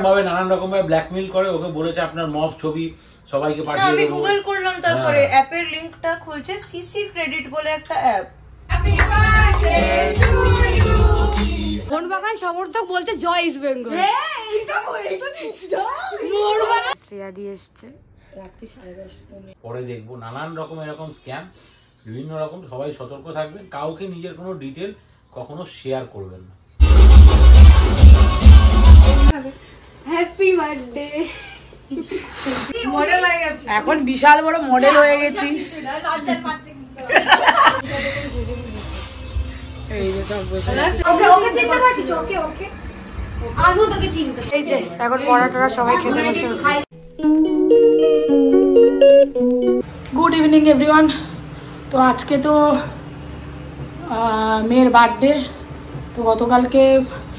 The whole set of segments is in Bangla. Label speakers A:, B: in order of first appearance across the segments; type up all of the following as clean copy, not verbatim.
A: ভাবে নানান রকম ভাবে ব্ল্যাকমেইল করে। ওকে বলেছে আপনার মফ ছবি সবাইকে পাঠিয়ে দেব।
B: আমি গুগল করলাম, তারপরে অ্যাপের লিংকটা খুলছে, সিসি ক্রেডিট বলে একটা app. Happy birthday to you.
C: Mohun Bagan সমর্থক বলতে জয় ইস্ট বেঙ্গল।
B: এইটা
C: মোহনবাগান শ্রেয়া দিয়ে এসছে
B: রাত্রি 10:30।
A: পরে দেখবো নানান রকম এরকম স্ক্যাম, বিভিন্ন রকম। সবাই সতর্ক থাকবেন, কাউকে নিজের কোনো ডিটেল কখনো শেয়ার করবেন না।
C: Happy birthday.
B: মডেল হয়ে গেছে
C: এখন বিশাল বড় মডেল হয়ে গেছিস। এই যে সব বসে
B: ওকে ওকে চিনতে পারছিস? ওকে ওকে আজও তোকে চিনতে।
C: এই যে এখন পড়াটা সবাই খেতে বসে। Good evening everyone. তো আজকে তো মেয়ের বার্থডে। তো গতকালকে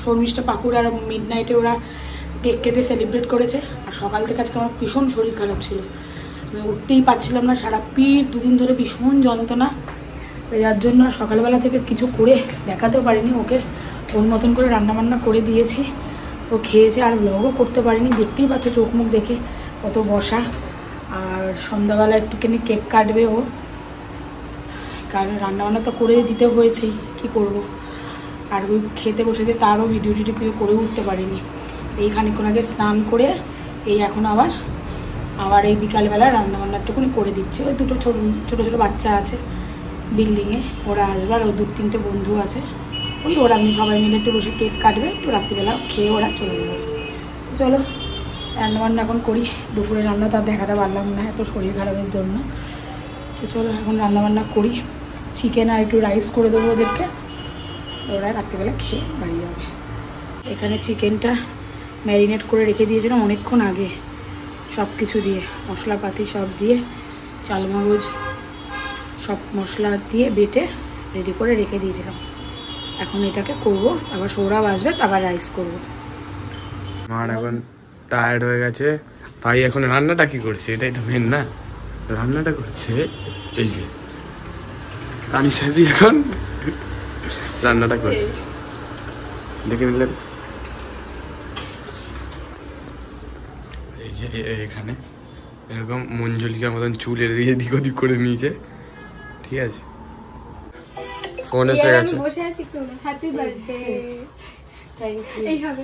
C: শর্মিষ্ঠা পাকুড় আর মিড নাইটে ওরা কেক কেটে সেলিব্রেট করেছে। আর সকাল থেকে আজকে আমার ভীষণ শরীর খারাপ ছিল, আমি উঠতেই পারছিলাম না, সারা পিঠ দুদিন ধরে ভীষণ যন্ত্রণা। যার জন্য সকালবেলা থেকে কিছু করে দেখাতেও পারিনি ওকে। ওর মতন করে রান্নাবান্না করে দিয়েছি, ও খেয়েছে। আর ব্লগও করতে পারিনি, দেখতেই পাচ্ছ চোখ মুখ দেখে কত বসা। আর সন্ধ্যাবেলা একটুখানি কেক কাটবে ও, কারণ রান্নাবান্না তো করে দিতে হয়েছেই, কি করব। আর ওই খেতে বসেছে, তারও ভিডিও টিডিও কিছু করে উঠতে পারিনি। এই খানিকক্ষণ আগে স্নান করে এই এখন আবার এই বিকালবেলা রান্নাবান্না একটুখানি করে দিচ্ছে। ওই দুটো ছোটো ছোটো বাচ্চা আছে বিল্ডিংয়ে, ওরা আসবে। আর ও 2-3টে বন্ধু আছে, ওরা আমি সবাই মিলে একটু বসে কেক কাটবে, একটু রাত্রিবেলা খেয়ে ওরা চলে যাবে। চলো রান্নাবান্না এখন করি। দুপুরে রান্না তার দেখাতে পারলাম না এত শরীর খারাপের জন্য। তো চলো এখন রান্নাবান্না করি। চিকেন আর একটু রাইস করে দেবো ওদেরকে, ওরা রাত্রিবেলা খেয়ে বাড়ি যাবে। এখানে চিকেনটা ম্যারিনেট করে রেখে দিয়েছিলাম অনেকক্ষণ আগে, সব কিছু দিয়ে মশলাপাতি সব দিয়ে, চালমগজ সব মশলা দিয়ে বেটে রেডি করে রেখে দিয়েছিলাম। এখন এটাকে করবো, তারপর সৌরভ আসবে, তারপর রাইস করবো।
D: মার এখন টায়ার্ড হয়ে গেছে, তাই এখন রান্নাটা কি করছে, এটাই তো মেন না। রান্নাটা করছে এই যে তানিশা দি, এখন রান্নাটা করছে দেখে নিলেন। এই যে এখানে এরকম মঞ্জলিকার মতন চুল এদিক ওদিক করে নিয়েছে, ঠিক আছে। ফোন এসে গেছে,
C: বসে আছি কোণে। Happy birthday. Thank you. এই হবে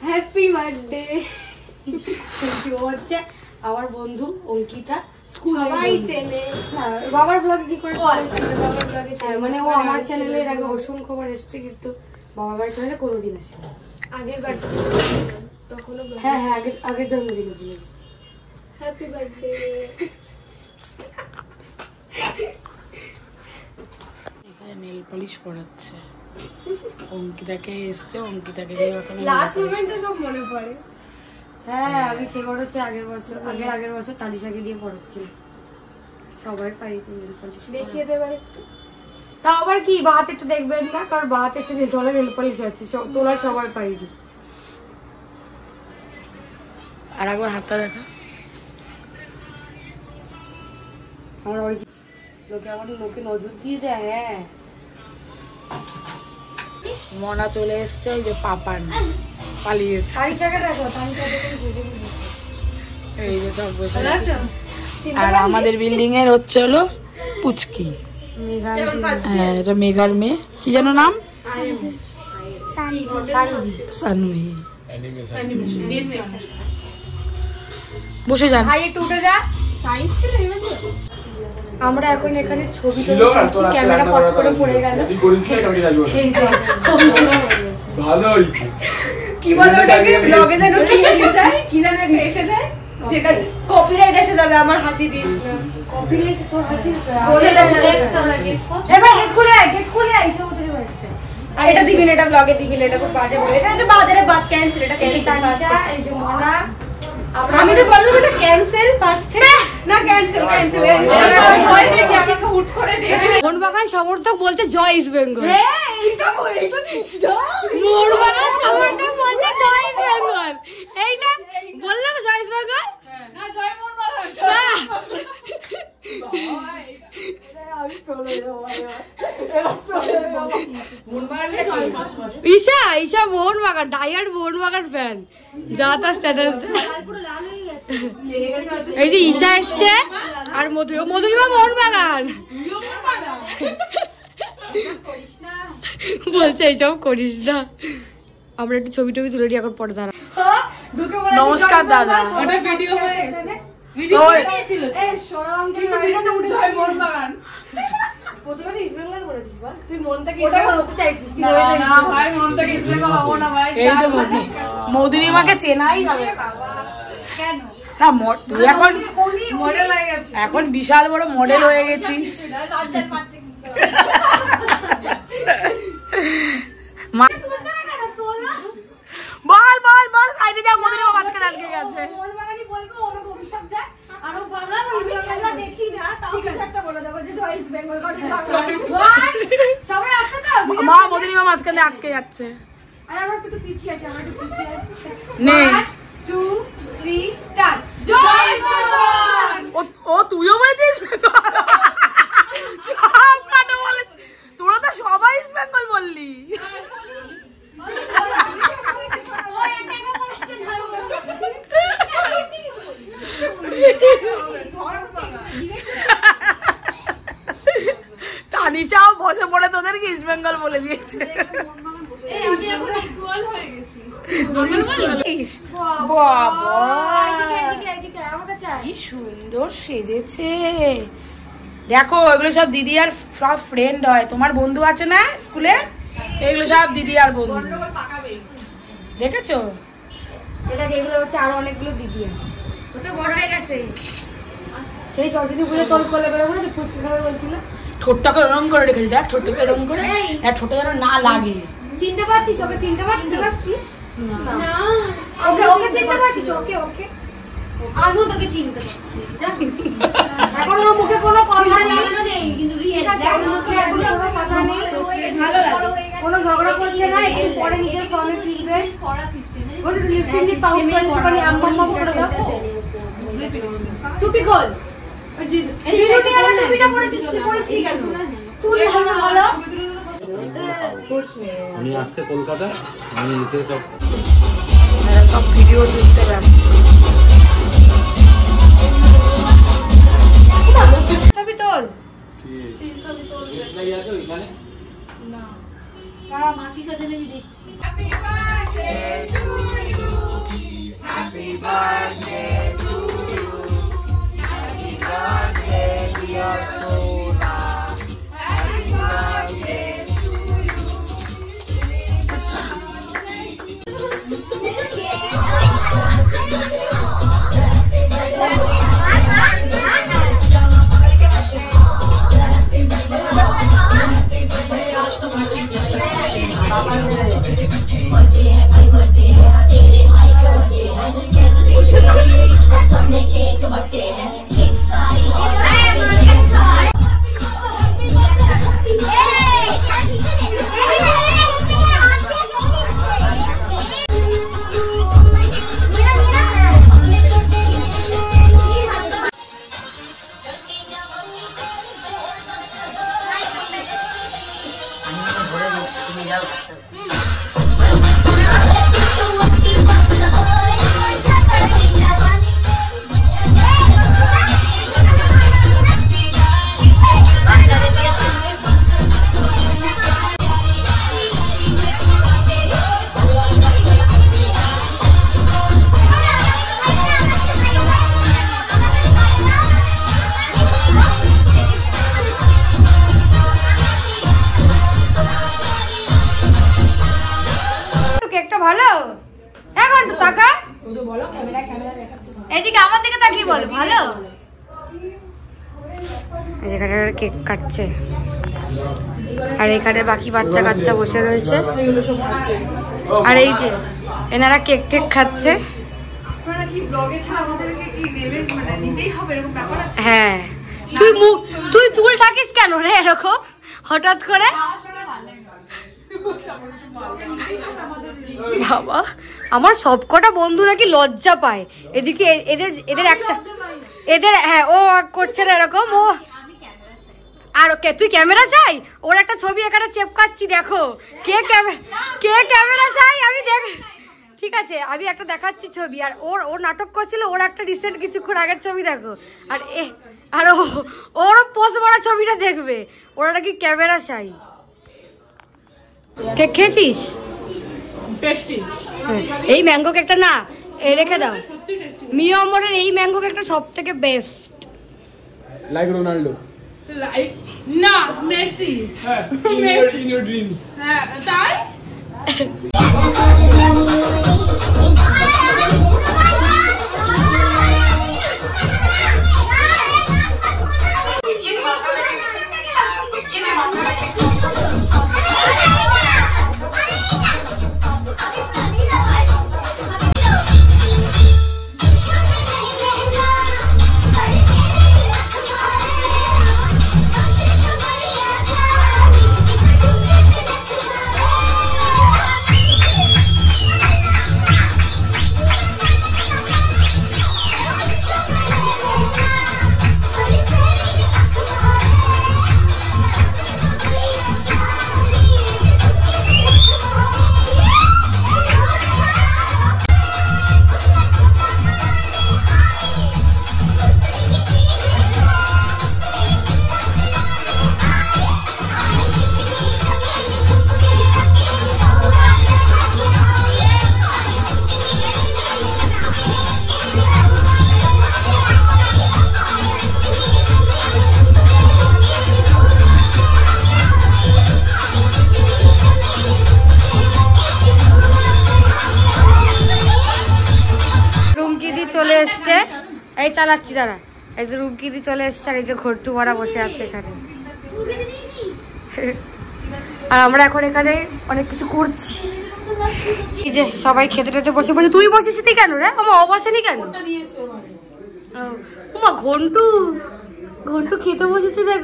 C: হ্যাপি বার্থডে। ও হচ্ছে আমার বন্ধু অঙ্কিতা, সবাই চেনে। না বাবার ব্লগে কি করে বাবার ব্লগে মানে ও আমার চ্যানেলের আগে অসংখ্যবার এসছে, কিন্তু বাবার চ্যানেলে কোনোদিন আসে না। আগের বার্থডে তখনও, হ্যাঁ আগের জন্মদিনে দিয়ে দিচ্ছি। Happy birthday. নেল পলিশ পড়াচ্ছে অঙ্কিতাকে, এসছে অঙ্কিতাকে দিয়ে লাস্ট মোমেন্টে সব মনে পড়ে। হ্যাঁ আমি সে করেছি আগের বছর তানিশাকে দিয়ে পড়াচ্ছি। সবাই পাই নেল পলিশ দেখিয়ে দেবার একটু। তা আবার কি বাহাতে একটু দেখবেন না, কারণ বাহাতে একটু তলে নেল পলিশ আছে, তোলার সবাই পাইনি। আর একবার হাতটা দেখা, আমার লোকে নজর দিয়ে দেয়। হ্যাঁ মনা চলে এসছে, ওই যে পাপান পালিয়েছে। এই যে সব বসে আছে। আর আমাদের বিল্ডিং এর হচ্ছে হলো পুচকি, হ্যাঁ এটা মেঘার মেয়ে, কি যেন নাম, সানভি। বসে যান, একটু উঠে যা। সাইন্স ছিল আমরা এখন এখানে ছবি তুলছি, ক্যামেরা পট করে পড়ে গেল।
D: ভালো হয়েছে।
B: কি বলে ওটাকে ব্লগে যেন কি এসে যায়, কি যেন একটা এসে যায়, যেটা কপিরাইট এসে যাবে। আমার হাসি দিস না,
C: কপিরাইট তোর হাসি
B: বলে দেব না।
C: এবার গেট খুলে আইসা ওদের হচ্ছে।
B: আর এটা দিবি না, এটা ব্লগে দিবি না, এটা খুব বাজে বলে। এটা একটা বাজারে বাদ ক্যান্সেল, এটা
C: তানিশা, এই যে মনা,
B: আমি তো বললাম এটা ক্যান্সেল ফার্স্ট থেকে না, ক্যান্সেল হুট করে
C: মোহনবাগান সমর্থক বলতে জয় ইস্ট বেঙ্গল।
B: এইটা দিস না,
C: মোহনবাগান সমর্থক বলতে জয় ইস্ট বেঙ্গল। এইটা বললাম জয় ইস্ট বেঙ্গল
B: না, জয় মোহনবাগান।
C: ঈশা মোহনবাগান
E: মোহনবাগান ডায়ার মোহনবাগান ফ্যান যা তার স্ট্যাটাস। এই যে ঈশা এসছে আর মধুরিমা মোহনবাগান বলছে এইসব করিস না। আমরা একটু ছবি টবি তুলে নিই এখন পরে দাঁড়া।
C: নমস্কার দাদা।
B: ওটা ভিডিও হয়ে গেছে। ভিডিও ছিল এই সরম দিয়ে ভিডিওতে উঠছয় মোহনবাগান। প্রথমে ইস্ট বেঙ্গল করেছিস বল, তুই মন থেকে ইস্ট বেঙ্গল হতে চাইছিস কি? না ভাই, মন থেকে ইস্ট বেঙ্গল হবো না ভাই।
C: এই যে মধুরিমাকে চেনাই যাবে
B: কেন
C: না, তুই এখন
B: মডেল হয়ে গেছে,
C: এখন বিশাল বড় মডেল হয়ে গেছিস।
B: লজ্জা পাচ্ছে
C: বল বল বল, সাইডে যা, মধুরিমা মাঝখানে আটকে গেছে।
B: মোহনবাগানই বলবো, আমাকে অভিশাপ দেয় আরো বাংলা আমি খেলা দেখি না, তাও কিছু একটা বলে দেবো যে জয় ইস্ট বেঙ্গল করে সবাই আসছে তো
C: মা, মধুরিমা মাঝখানে আটকে যাচ্ছে।
B: আর আমরা একটু পিছিয়ে আছি, আমরা একটু পিছিয়ে আছি।
C: নে
B: 2 3 স্টার্ট। জয় ইস্ট বেঙ্গল।
C: ও তুইও বলেছিস সব কাটা বলে, তোরা তো সবাই ইস্ট বেঙ্গল বললি। তানিশাও বসে পড়ে তোদেরকে ইস্ট বেঙ্গল বলে দিয়েছে। কি সুন্দর সেজেছে দেখো। এগুলো সব দিদি আর সব ফ্রেন্ড হয়। তোমার বন্ধু আছে না স্কুলে, এগুলো সব দিদি আর বন্ধু, দেখেছো?
E: এটা এগুলো হচ্ছে আরো অনেকগুলো দিদি,
B: ও তো বড় হয়ে গেছে।
E: সেই সরস্বতী পুজো তোর কোলে বেরোবো না, ফুচকা খাবে বলছিল।
C: ঠোঁটটাকে এরম করে রেখেছি, দেখ ঠোঁটটাকে এরম করে, ঠোঁটটা যেন না লাগে।
B: চিনতে পারছিস ওকে? চিনতে পারছিস না? ওকে ওকে চিনতে পারছিস? ওকে ওকে আমিও তোকে চিনতে পারছি। এখন ওর মুখে কোনো কথা নেই, কিন্তু রিয়েল মুখে এখন কোনো কথা নেই, ভালো লাগে। কোনো ঝগড়া করছে না, একটু পরে নিজের ফর্মে ফিরবে। কড়া সিস্টেমে ওর লিপস্টিক পাউডার করে আম্মা করে দাও। বুঝতে পেরেছি। টুপি খোল। ওই যে টুপিটা পরেছিস, তুই পরিস কি কেন? চুল ভালো ভালো।
A: উনি আসছে কলকাতা, আমি এসে
C: সব ভিডিও তুলতে ব্যস্ত।
B: ছবি তোল।
A: আছে ওইখানে
C: না, তারা মাছি সাথে নাকি দেখছি।
B: Happy birthday to you, happy birthday to you, happy birthday dear সোনা, হ্যাপি বার্থডে টু ইউ। এদিকে আমার দিকে তাকিয়ে বলো ভালো।
E: এখানে কেক কাটছে আর এখানে বাকি বাচ্চা কাচ্চা বসে রয়েছে আর এই যে এনারা কেক টেক খাচ্ছে। হ্যাঁ তুই চুল থাকিস কেন রে এরকম হঠাৎ করে? বাবা আমার সবকটা বন্ধু নাকি লজ্জা পায়। এদিকে এদের একটা এদের হ্যাঁ ও করছে না এরকম, ও আর ওকে তুই ক্যামেরা চাই? ওর একটা ছবি এখানে চেপকাচ্ছি, দেখো কে ক্যামেরা চাই আমি দেখ। ঠিক আছে, আমি একটা দেখাচ্ছি ছবি। আর ও নাটক করছিল, ওর একটা রিসেন্ট কিছুক্ষণ আগের ছবি দেখো। আর ওরও পোস্ট করা ছবিটা দেখবে। ওরা নাকি ক্যামেরা চাই। কেক খেয়েছিস? এই ম্যাঙ্গো কেকটা না রেখে দাও। মিয়মরের এই ম্যাঙ্গো কেকটা সব থেকে বেস্ট।
D: Like Ronaldo.
C: না, মেসি।
D: হ্যাঁ, in your dreams.
C: হ্যাঁ, তাই?
E: চলে এসছে, এই চালাচ্ছি দাঁড়া। এই যে রূপগিরি চলে এসছে, আর এই যে ঘট্টু ভরা বসে আছে এখানে। আর আমরা এখন এখানে অনেক কিছু করছি। এই যে সবাই খেতে টেতে বসে বসে। তুই বসেছিস কেন রে? আমার অবসেনি কেন? মা ঘন্টু খেতে বসেছি দেখ।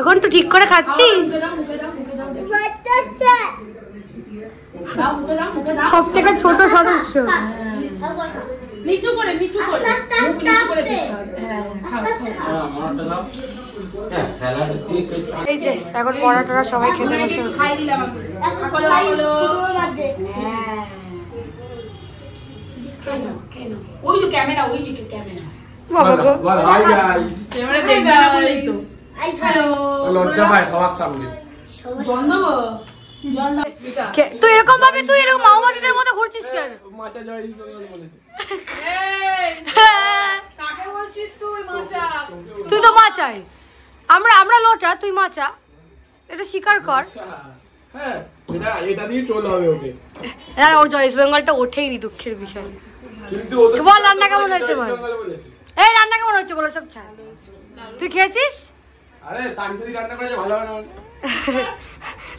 E: ঘন্টু ঠিক করে খাচ্ছিস? সব থেকে ছোট সদস্য।
C: নিচু করে
E: এই যে এখন পরাটারা সবাই খেতে বসে।
C: ওই যে ক্যামেরা, ওই যে ক্যামেরা।
E: বাবা গো,
C: ক্যামেরা দেখবে না বলেই তো। হ্যালো,
D: লজ্জা পায় সবার সামনে।
C: বন্ধ
E: তুই এরকম ভাবে, তুই এরকম মাওবাদীদের মতো ঘুরছিস কেন?
D: মাচা জয় বেঙ্গল বলেছে।
B: কাকে বলছিস তুই মাচা?
E: তুই তো মাচাই, আমরা লোটা, তুই মাচা। এটা স্বীকার কর।
D: হ্যাঁ, এটা দিয়ে ট্রোল হবে ওকে।
E: আর ওর জয় বেঙ্গলটা ওঠেইনি, দুঃখের বিষয়।
D: কিন্তু ও তো
E: বল রান্না কেমন হয়েছে বল।
D: বলেছে।
E: এই রান্না কেমন হয়েছে বলো, সব ছাড়। তুই খেয়েছিস?
D: আরে তানিশাদি রান্না করেছে, ভালো হবে না?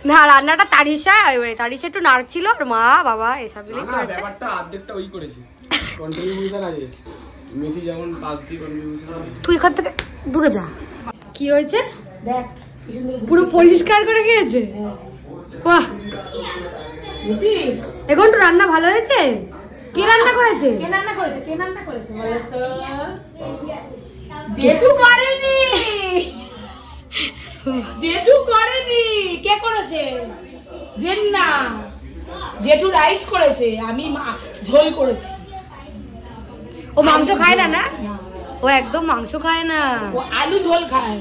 E: না, রান্নাটা তারিশা একটু নাড়ছিল, আর মা বাবা এসব মিলে করেছে।
D: ব্যাপারটা অর্ধেকটা ওই করেছে, কন্ট্রিবিউশন আছে। মেসি যেমন পাস দিয়ে কন্ট্রিবিউশন।
E: তুই এখান থেকে দূরে যা। কি হয়েছে দেখ, পুরো পরিষ্কার করে গিয়েছে। বাহ,
C: বুঝিস?
E: এখন তো রান্না ভালো হয়েছে। কে রান্না করেছে?
C: কে রান্না করেছে বলো তো। জেঠু করেনি। কে করেছে? জেন্না। জেঠু রাইস করেছে, আমি ঝোল করেছি।
E: ও মাংস খায় না? ও একদম মাংস খায় না,
C: ও আলু ঝোল খায়।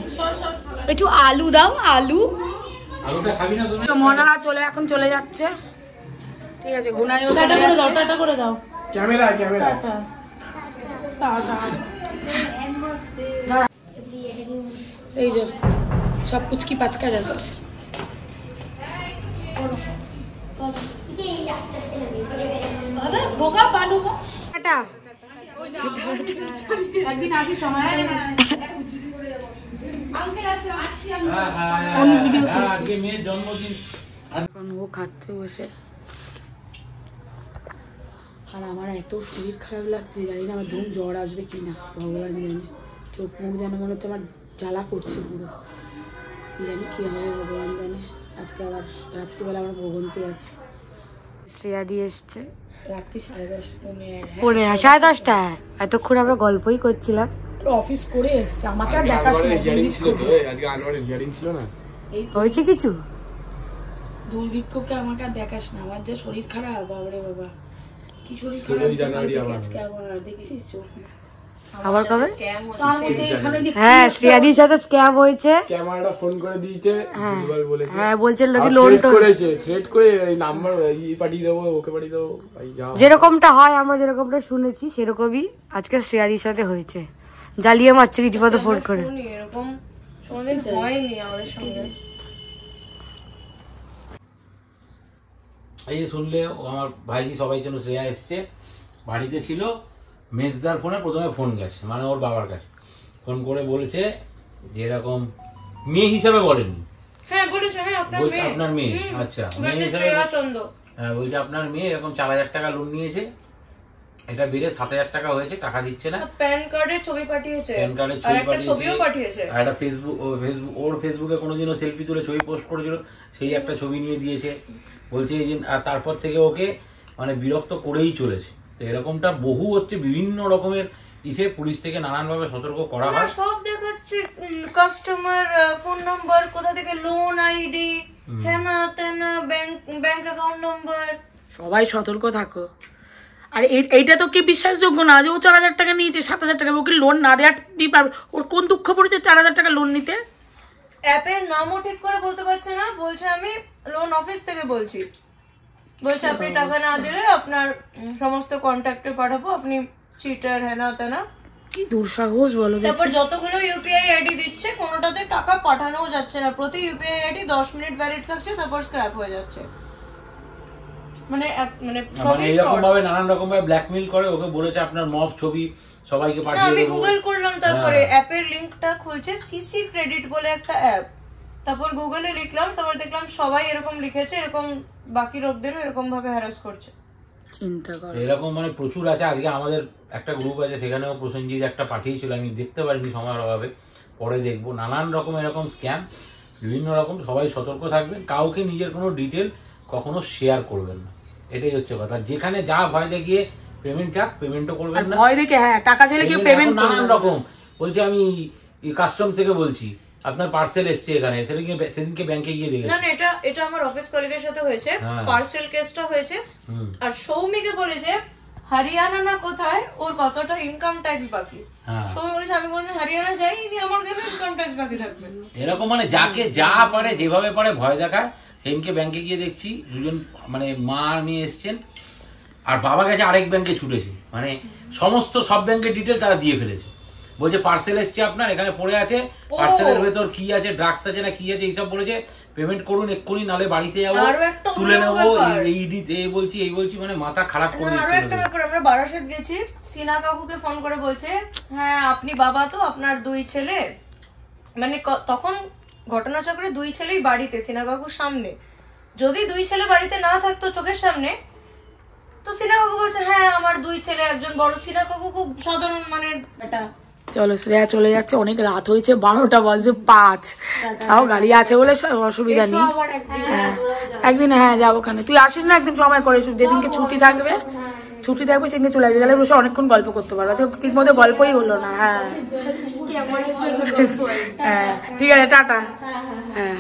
E: একটু আলু দাও।
A: আলুটা খাবি না তুমি?
C: মনারা এখন চলে যাচ্ছে। ঠিক আছে, গুনাইও চলে যাচ্ছে। টাটা করে দাও।
D: ক্যামেরা
C: এই যে সব পুচকি পাচকা যাচ্ছে। একদিন আসি সময়।
A: আজকে মেয়ের জন্মদিন।
C: এখন ও খাচ্ছে বসে। আর আমার এত শরীর খারাপ লাগছে, জানি না আমার ধুম জ্বর আসবে কিনা, ভগবান জানি। চোখ মুখ যেন মনে হচ্ছে আমার জ্বালা করছে পুরো, কি জানি কি হবে, ভগবান জানে। আজকে আবার রাত্রিবেলা আমার ভোগন্তি আছে।
E: শ্রেয়া দিয়ে এসছে
C: রাত্রি 10:30
E: পড়ে 10:30। এতক্ষণ আমরা গল্পই করছিলাম।
C: অফিস করে এসছে, আমাকে আর দেখাস না।
D: আজকে আনোয়ারের হিয়ারিং ছিল না?
E: হয়েছে কিছু?
C: দুর্ভিক্ষকে আমাকে আর দেখাস না, আমার যে শরীর খারাপ, বাবারে বাবা কি শরীর
D: 16 জানুয়ারি
C: খারাপ। দেখেছিস চোখ
E: আবার কবে?
C: হ্যাঁ
E: শ্রেয়াদির সাথে স্ক্যাম হয়েছে।
D: স্ক্যামারটা ফোন করে দিয়েছে, ভুলভাল বলেছে।
E: হ্যাঁ বলছে নাকি লোন তো
D: করেছে, থ্রেট করে এই নাম্বার পাঠিয়ে দেবো, ওকে পাঠিয়ে দেবো। ভাই যাও,
E: যেরকমটা হয় আমরা যেরকমটা শুনেছি সেরকমই আজকে শ্রেয়াদির সাথে হয়েছে। জ্বালিয়ে মারছে রীতিমতো ফোন করে।
B: এরকম কোনোদিন হয়নি আমাদের সঙ্গে।
A: এই যে শুনলে আমার ভাইজি সবাই জন্য শ্রেয়া এসছে, বাড়িতে ছিল, মেজদার ফোনে প্রথমে ফোন গেছে, মানে ওর বাবার কাছে ফোন করে বলেছে যে এরকম মেয়ে হিসাবে বলেনি।
B: হ্যাঁ বলেছে, হ্যাঁ
A: বলছে আপনার মেয়ে, আচ্ছা মেয়ে হিসাবে, হ্যাঁ বলছে আপনার মেয়ে এরকম 4000 টাকা লোন নিয়েছে, এটা বেড়ে 7000 টাকা হয়েছে, টাকা দিচ্ছে না।
B: প্যান কার্ডের ছবি পাঠিয়েছে,
A: প্যান কার্ডের ছবি পাঠিয়েছে, আর একটা ওর ফেসবুকে কোনোদিনও সেলফি তুলে ছবি পোস্ট করেছিল, সেই একটা ছবি নিয়ে দিয়েছে। বলছে এই যে, আর তারপর থেকে ওকে মানে বিরক্ত করেই চলেছে। তো এরকমটা বহু হচ্ছে, বিভিন্ন রকমের ইসে পুলিশ থেকে নানানভাবে সতর্ক করা হয়।
B: সব দেখাচ্ছে কাস্টমার ফোন নাম্বার, কোথা থেকে লোন আইডি, হেনা তেনা ব্যাংক অ্যাকাউন্ট নাম্বার,
C: সবাই সতর্ক থাকো। আর এইটা তো কি বিশ্বাসযোগ্য না যে ও 4000 টাকা নিয়েছে, 7000 টাকা ওকে লোন না দেওয়া পারবে? ওর কোন দুঃখ পড়েছে 4000 টাকা লোন নিতে?
B: অ্যাপের নামও ঠিক করে বলতে পারছে না, বলছে আমি লোন অফিস থেকে বলছি, বলছে আপনি টাকা না দিলে আপনার সমস্ত কন্ট্যাক্টে পাঠাবো, আপনি চিটার হেনা তেনা।
C: কি দুঃসাহস বলো।
B: তারপর যতগুলো ইউপিআই আইডি দিচ্ছে কোনোটাতে টাকা পাঠানোও যাচ্ছে না, প্রতি ইউপিআই আইডি 10 মিনিট ভ্যালিড থাকছে, তারপর স্ক্র্যাপ হয়ে যাচ্ছে। মানে
A: এরকম ভাবে নানান রকম ভাবে ব্ল্যাকমেইল করে। ওকে বলেছে আপনার মফ ছবি সবাইকে পাঠিয়ে দেবো।
B: আমি গুগল করলাম, তারপরে অ্যাপের লিংকটা খুলছে, সিসি ক্রেডিট বলে একটা অ্যাপ, তারপর গুগলে লিখলাম, তারপর দেখলাম সবাই এরকম লিখেছে, এরকম বাকি লোকদেরও এরকম ভাবে হ্যারাস করছে।
C: চিন্তা করো,
A: এরকম মানে প্রচুর আছে। আজকে আমাদের একটা গ্রুপ আছে, সেখানেও প্রসেনজিৎ একটা পাঠিয়েছিল, আমি দেখতে পারিনি সময়ের অভাবে, পরে দেখবো। নানান রকম এরকম স্ক্যাম, বিভিন্ন রকম। সবাই সতর্ক থাকবেন, কাউকে নিজের কোনো ডিটেল কখনো শেয়ার করবেন না, এটাই হচ্ছে কথা। যেখানে যা ভয় দেখিয়ে পেমেন্টও করবেন না।
C: ভয় দেখে হ্যাঁ টাকা চাইলে কেউ পেমেন্ট
A: নানান রকম বলছে। আমি কাস্টমস থেকে বলছি আপনার পার্সেল এসছে এখানে, সেদিনকে ব্যাংকে গিয়ে দেখেছি।
B: না এটা আমার অফিস কলিগের সাথে হয়েছে, পার্সেল কেসটা হয়েছে। আর সৌমিকে বলেছে হরিয়ানা না কোথায় ওর কতটা ইনকাম ট্যাক্স বাকি। সৌমি বলেছে আমি বলছি হরিয়ানা যাইনি, আমার কেন ইনকাম ট্যাক্স বাকি থাকবে?
A: এরকম মানে যাকে যা পারে যেভাবে পারে ভয় দেখায়। সেদিনকে ব্যাংকে গিয়ে দেখছি দুজন মানে মা নিয়ে এসছেন, আর বাবা গেছে আরেক ব্যাংকে ছুটেছে, মানে সমস্ত সব ব্যাংকের ডিটেল তারা দিয়ে ফেলেছে। বলছে পার্সেল এসছে আপনার, এখানে পড়ে আছে, পার্সেলের ভেতর কি আছে, ড্রাগস আছে না কি আছে, এইসব বলেছে। পেমেন্ট করুন এক্ষুনি, নালে বাড়িতে যাবো, তুলে নেবো, এই বলছি, মানে মাথা খারাপ করে দিচ্ছে।
B: আরো একটা ব্যাপার, আমরা বারাসাত গেছি, সিনা কাকুকে ফোন করে বলছে হ্যাঁ আপনি বাবা তো, আপনার 2 ছেলে, মানে তখন ঘটনাচক্রে 2 ছেলেই বাড়িতে, সিনা কাকুর সামনে। যদি 2 ছেলে বাড়িতে না থাকতো চোখের সামনে, তো সিনা কাকু বলছে হ্যাঁ আমার 2 ছেলে, একজন বড়। সিনা কাকু খুব সাধারণ মানে এটা।
C: চলো শ্রেয়া চলে যাচ্ছে, অনেক রাত হয়েছে, 12টা বাজে 5। তাও গাড়ি আছে বলে অসুবিধা নেই। একদিন হ্যাঁ যাবো ওখানে, তুই আসিস না একদিন সময় করে, যেদিনকে ছুটি থাকবে সেদিনকে চলে আসবি, তাহলে বসে অনেকক্ষণ গল্প করতে পারবো। ঠিক মতো গল্পই হলো না। হ্যাঁ হ্যাঁ ঠিক আছে, টাটা। হ্যাঁ